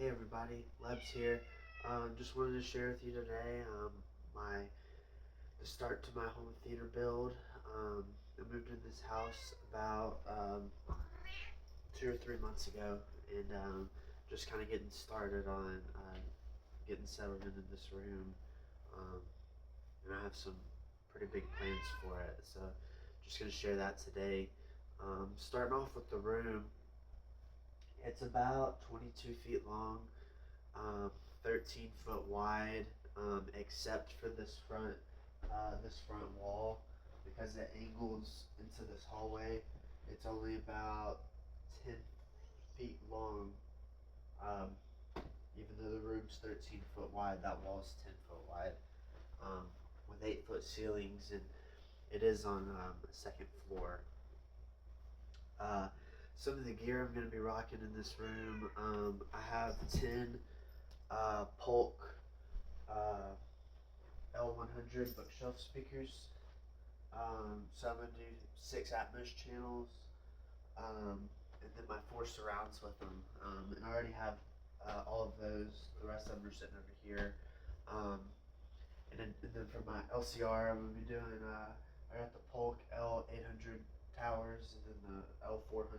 Hey everybody, Lebs here. Just wanted to share with you today my the start to my home theater build. I moved in this house about 2 or 3 months ago, and just kind of getting started on getting settled into this room. Um, and I have some pretty big plans for it, so just gonna share that today. Starting off with the room, it's about 22 feet long, um, 13 foot wide, except for this front wall, because it angles into this hallway. It's only about 10 feet long. Um, Even though the room's 13 foot wide, that wall's 10 foot wide, um, with 8 foot ceilings, and it is on the second floor. Uh, some of the gear I'm going to be rocking in this room, I have 10 Polk uh, L100 bookshelf speakers. So I'm gonna do 6 Atmos channels, and then my 4 surrounds with them. And I already have all of those. The rest of them are sitting over here. Um, and then for my LCR, I'm gonna be doing. I got the Polk L800 towers, and then the L400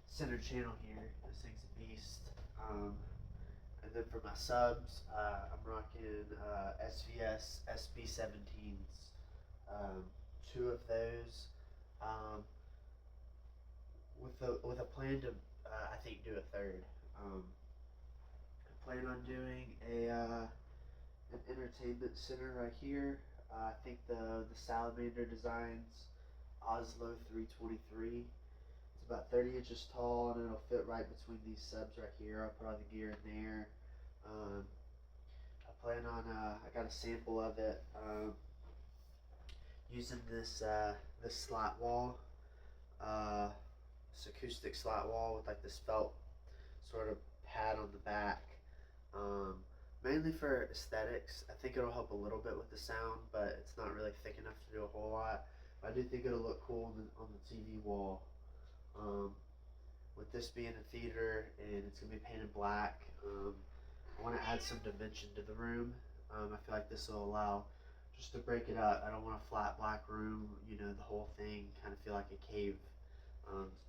center channel here. This thing's a beast. And then for my subs, I'm rocking SVS SB17s. Um, 2 of those, um, with a plan to I think do a third. I plan on doing an entertainment center right here. I think the Salamander Designs Oslo 323. It's about 30 inches tall, and it'll fit right between these subs right here. I'll put all the gear in there. Um, I plan on, I got a sample of it, using this slat wall, this acoustic slat wall with like this felt sort of pad on the back, um, mainly for aesthetics. I think it'll help a little bit with the sound, but it's not really thick enough to do a whole lot. I do think it'll look cool on the TV wall. Um, with this being a theater and it's gonna be painted black, I want to add some dimension to the room. I feel like this will allow just to break it up. I don't want a flat black room, the whole thing kind of feel like a cave.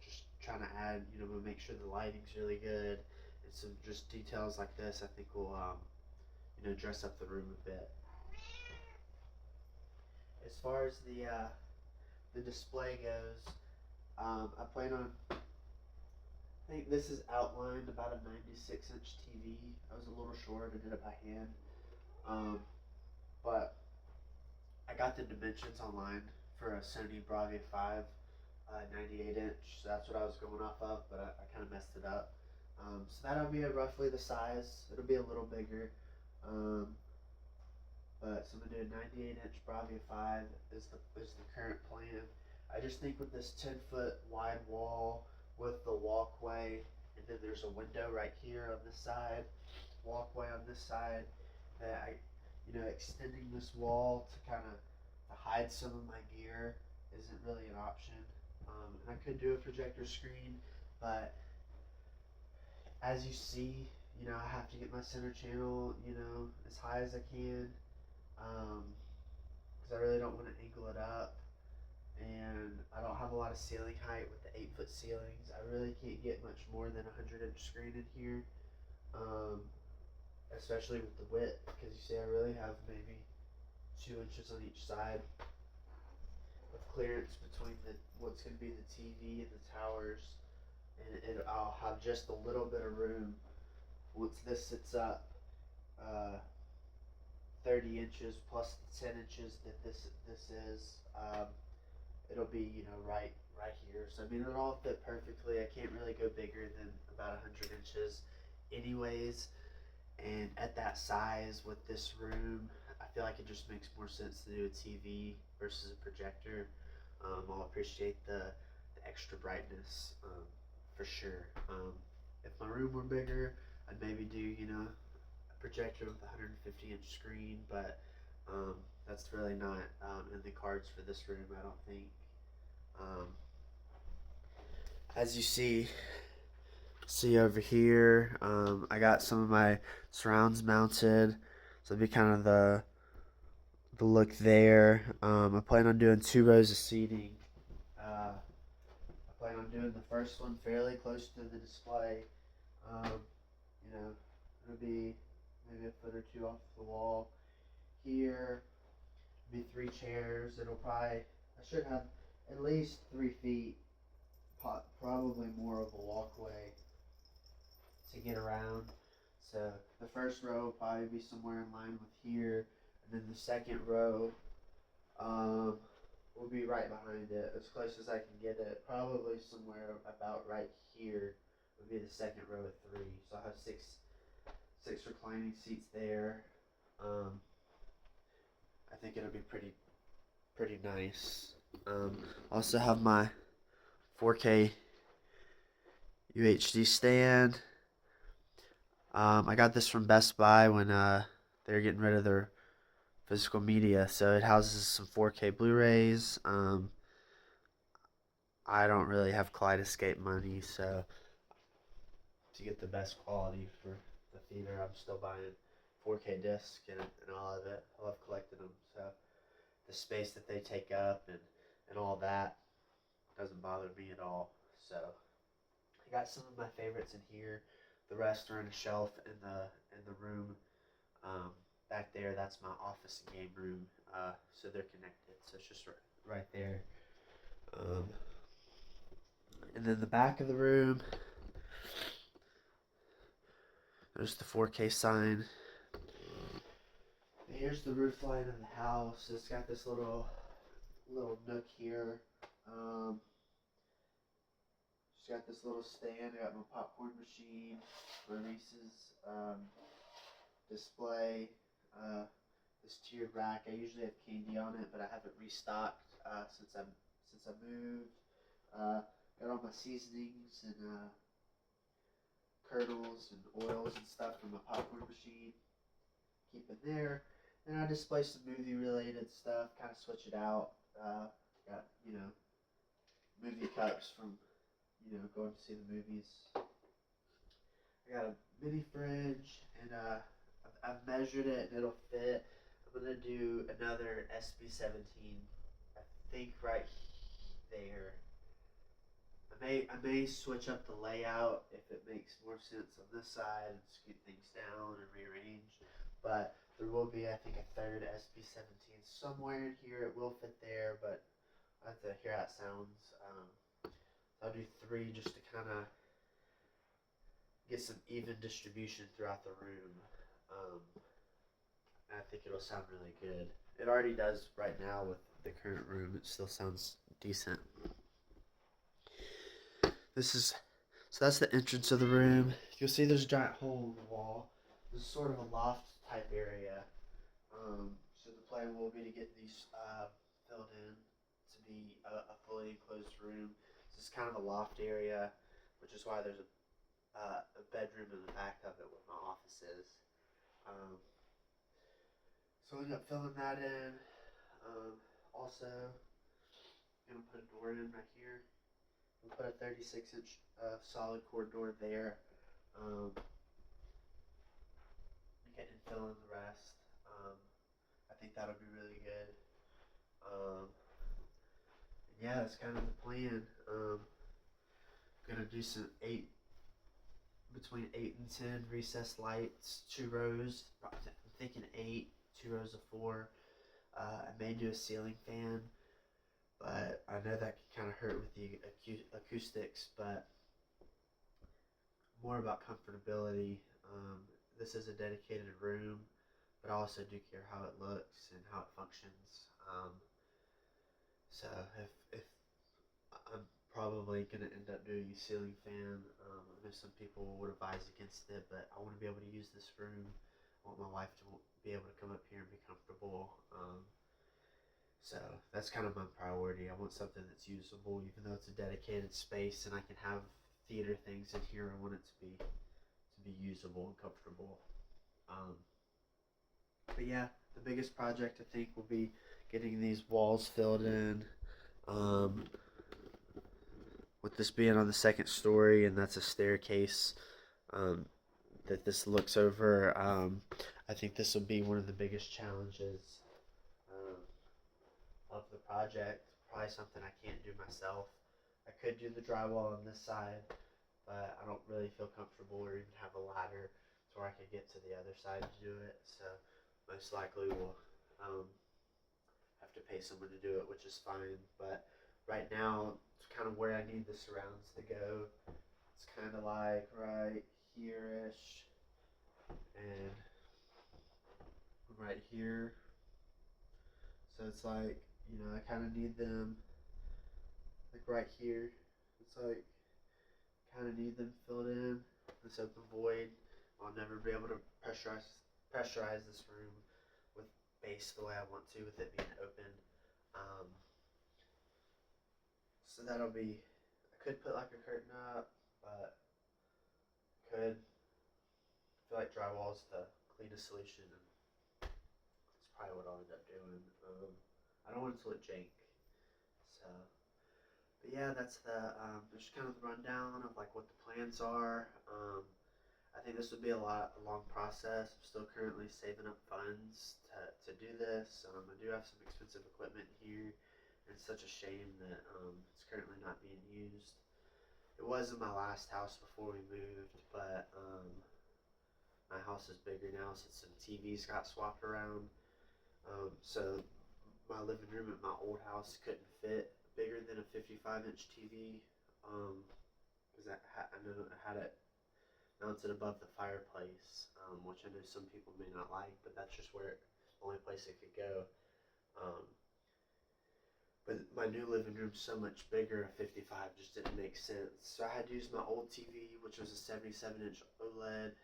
Just trying to add, make sure the lighting's really good, and some just details like this I think will, dress up the room a bit. As far as the display goes, I plan on. I think this is outlined about a 96-inch TV. I was a little short. I did it by hand, but I got the dimensions online for a Sony Bravia 5 98-inch. So that's what I was going off of, but I kind of messed it up. So that'll be roughly the size. It'll be a little bigger. But so I'm gonna do a 98-inch Bravia 5 is the current plan. I just think with this 10-foot wide wall with the walkway, and then there's a window right here on this side, walkway on this side, that extending this wall to kind of to hide some of my gear isn't really an option. And I could do a projector screen, but as you see, I have to get my center channel, as high as I can, because I really don't want to angle it up. And I don't have a lot of ceiling height with the 8-foot ceilings. I really can't get much more than a 100-inch screen in here, especially with the width, because you see I really have maybe 2 inches on each side with clearance between what's going to be the TV and the towers, and I'll have just a little bit of room once this sits up, 30 inches plus the 10 inches that this is. It'll be right here. So I mean it'll all fit perfectly. I can't really go bigger than about 100 inches anyways, and at that size with this room I feel like it just makes more sense to do a TV versus a projector. I'll appreciate the extra brightness, for sure. If my room were bigger, I'd maybe do a projector with a 150-inch screen, but that's really not in the cards for this room, I don't think. As you see, See over here, I got some of my surrounds mounted, so it'll be kind of the look there. I plan on doing 2 rows of seating. I plan on doing the first one fairly close to the display. Um, you know, it'll be maybe a foot or two off the wall. Here, be 3 chairs. I should have at least 3 feet, probably more of a walkway to get around. So the first row will probably be somewhere in line with here, and then the second row will be right behind it, as close as I can get it. Probably somewhere about right here would be the second row of 3. So I'll have six reclining seats there. I think it'll be pretty nice. Also have my 4K UHD stand. I got this from Best Buy when they were getting rid of their physical media, so it houses some 4K Blu-rays. I don't really have Kaleidoscape money, so to get the best quality for the theater, I'm still buying 4K discs and all of it. I love collecting them, so the space that they take up and all that doesn't bother me at all. So I got some of my favorites in here. The rest are in a shelf in the room back there. That's my office and game room. So they're connected. So it's just right there. And then the back of the room, there's the 4K sign. And here's the roof line of the house. It's got this little nook here. Just got this little stand. I got my popcorn machine, my Reese's display, this tiered rack. I usually have candy on it, but I haven't restocked since I moved. Got all my seasonings and kernels and oils and stuff from my popcorn machine. Keep it there. And I display some movie related stuff, kind of switch it out. Got, movie cups from, going to see the movies. I got a mini fridge, and I've measured it and it'll fit. I'm going to do another SB17, I think right there. I may switch up the layout if it makes more sense on this side and scoot things down and rearrange. But there will be, I think, a third SB17 somewhere in here. It will fit there, but I have to hear how it sounds. I'll do 3 just to kind of get some even distribution throughout the room. And I think it'll sound really good. It already does right now with the current room. It still sounds decent. So that's the entrance of the room. You'll see there's a giant hole in the wall. This is sort of a loft type area. So the plan will be to get these filled in to be a fully enclosed room. This is kind of a loft area, which is why there's a bedroom in the back of it where my office is. So I ended up filling that in. Also, I'm going to put a door in right here. We'll put a 36-inch solid core door there. And fill in the rest. I think that'll be really good. Yeah, that's kind of the plan. Gonna do some between 8 and 10 recessed lights, 2 rows. I'm thinking 8, 2 rows of 4. I may do a ceiling fan, but I know that could kind of hurt with the acoustics, but more about comfortability. This is a dedicated room, but I also do care how it looks and how it functions. So if I'm probably going to end up doing a ceiling fan. I know some people would advise against it, but I want to be able to use this room. I want my wife to be able to come up here and be comfortable. So that's kind of my priority. I want something that's usable, even though it's a dedicated space and I can have theater things in here. I want it to be usable and comfortable. But yeah, the biggest project I think will be getting these walls filled in with with this being on the second story, and that's a staircase um, that this looks over. I think this will be one of the biggest challenges um, of the project. Probably something I can't do myself. I could do the drywall on this side, but I don't really feel comfortable or even have a ladder to where I could get to the other side to do it. So most likely we'll have to pay someone to do it, which is fine. But right now, it's kind of where I need the surrounds to go. It's kind of like right here-ish and right here. So it's like, I kind of need them like right here. It's like kind of need them filled in. This open void. I'll never be able to pressurize this room with base the way I want to with it being open. Um, so that'll be. I could put like a curtain up, but I feel like drywall is the cleanest solution, and that's probably what I'll end up doing. I don't want it to look jank, so. But yeah, that's just kind of the rundown of like what the plans are. I think this would be a long process. I'm still currently saving up funds to do this. I do have some expensive equipment here. It's such a shame that it's currently not being used. It was in my last house before we moved, but my house is bigger now since some TVs got swapped around. So my living room at my old house couldn't fit bigger than a 55-inch TV because I know I had it mounted above the fireplace, which I know some people may not like, but that's just the only place it could go. But my new living room's so much bigger, a 55 just didn't make sense. So I had to use my old TV, which was a 77-inch OLED,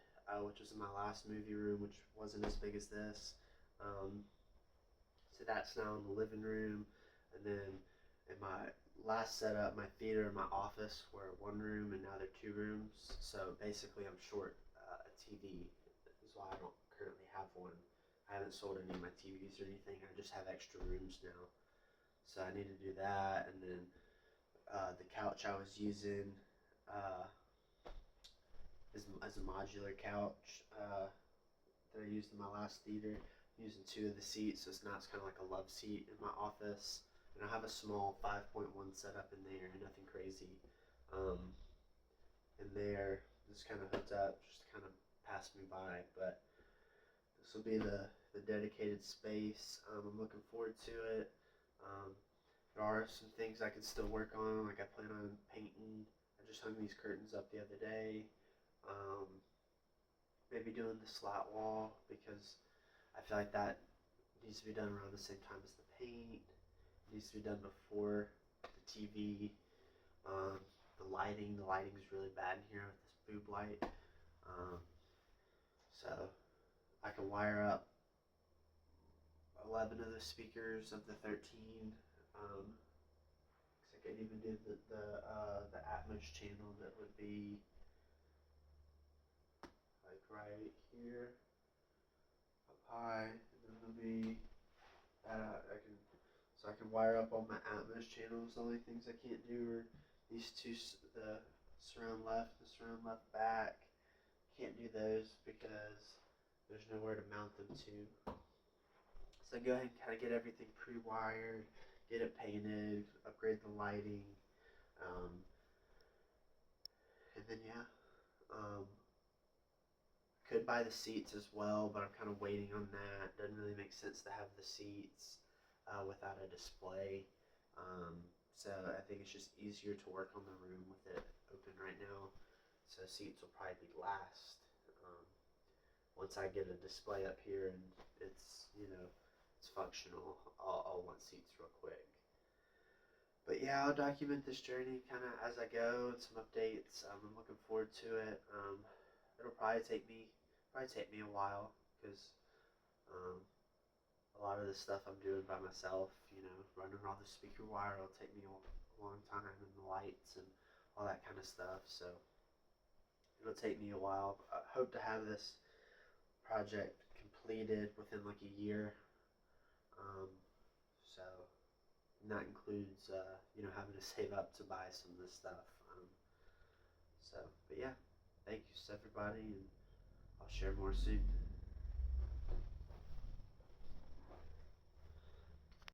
which was in my last movie room, which wasn't as big as this. So that's now in the living room, and then in my last setup, my theater and my office were one room, and now they're two rooms. So basically, I'm short a TV. Is why I don't currently have one. I haven't sold any of my TVs or anything. I just have extra rooms now. So I need to do that, and then the couch I was using as a modular couch that I used in my last theater. I'm using two of the seats, so now it's kind of like a love seat in my office. And I have a small 5.1 setup in there, nothing crazy. In there, just kind of hooked up, just to kind of pass me by. But this will be the dedicated space. I'm looking forward to it. There are some things I can still work on, like I plan on painting. I just hung these curtains up the other day. Maybe doing the slat wall because I feel like that needs to be done around the same time as the paint. It needs to be done before the TV. The lighting is really bad in here with this boob light. So I can wire up 11 of the speakers of the 13. I could even do the Atmos channel that would be like right here, up high, and then there'll be I can wire up all my Atmos channels. The only things I can't do are these two, the surround left, the surround left back. Can't do those because there's nowhere to mount them to. So go ahead and kind of get everything pre-wired, get it painted, upgrade the lighting, and then could buy the seats as well, but I'm kind of waiting on that. Doesn't really make sense to have the seats without a display. So I think it's just easier to work on the room with it open right now. So seats will probably be last. Once I get a display up here and it's it's functional, I'll want seats real quick. But yeah, I'll document this journey kind of as I go and some updates. I'm looking forward to it. It'll probably take me a while because a lot of this stuff I'm doing by myself. Running all the speaker wire will take me a long time, and the lights and all that kind of stuff. So it'll take me a while. I hope to have this project completed within like a year. So and that includes having to save up to buy some of this stuff. But yeah, thank you to everybody, and I'll share more soon.